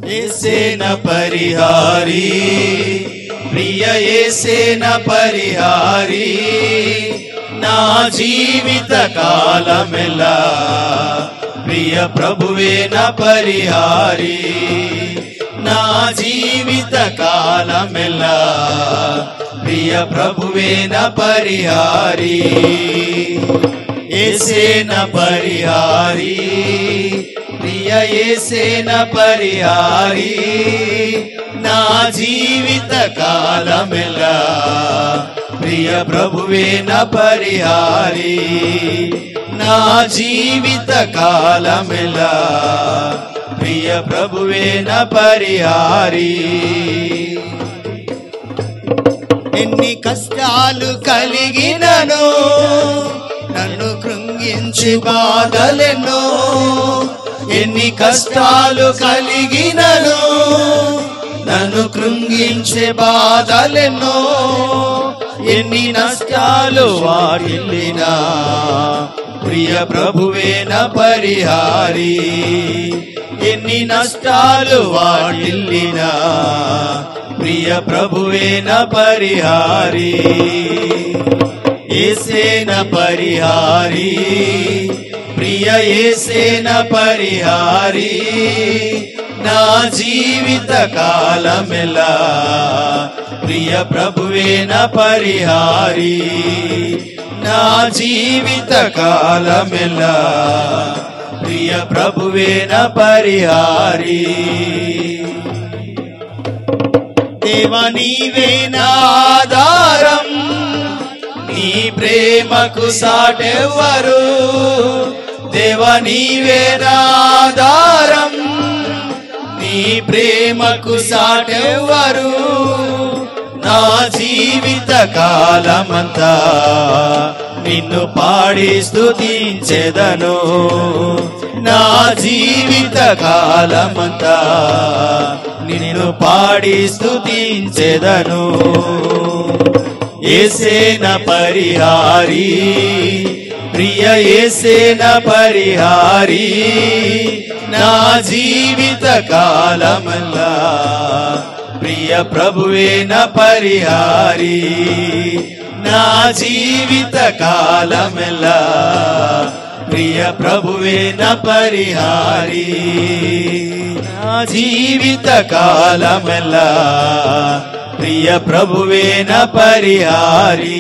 యేసేన పరిహారి ప్రియ యేసేన పరిహారి నా జీవిత కాలమెల్లా ప్రియ ప్రభువే నా పరిహారి నా జీవిత కాలమెల్లా ప్రియ ప్రభువే నా పరిహారి యేసేన పరిహారి ప్రియ యేసేన పరిహారి నా జీవిత కాలమెల్లా ప్రియ ప్రభువే నా పరిహారి నా జీవిత కాలమెల్లా ప్రియ ప్రభువే నా పరిహారి ఎన్ని కష్టాలు కలిగినను నన్ను కృంగించి బాధలెన్నో ఎన్ని కష్టాలు కలిగినను నన్ను కృంగించే బాధలెన్నో ఎన్ని నష్టాలు వాటిల్లినా ప్రియ ప్రభువే నా పరిహారి ఎన్ని నష్టాలు వాటిల్లినా ప్రియ ప్రభువే నా పరిహారి యేసేన పరిహారి ప్రియ యేసేన పరిహారి నా జీవిత కాలమెల్లా ప్రియ ప్రభువే నా పరిహారి నా జీవిత కాలమెల్లా ప్రియ ప్రభువే నా పరిహారి దేవా నీవే నా ఆధారం నీ ప్రేమకు సాటెవ్వరు దేవా నీవే నా ఆధారం నీ ప్రేమకు సాటెవ్వరు నా జీవిత కాలమంతా నిన్ను పాడి స్తుతించెదను నా జీవిత కాలమంతా నిన్ను పాడి స్తుతించెదను యేసేన పరిహారి ప్రియ యేసేన పరిహారి నా జీవిత కాలమల్లా ప్రియ ప్రభువే నా పరిహారి నా జీవిత కాలమల్లా ప్రియ ప్రభువే నా పరిహారి నా జీవిత కాలమల్లా ప్రియ ప్రభువే నా పరిహారి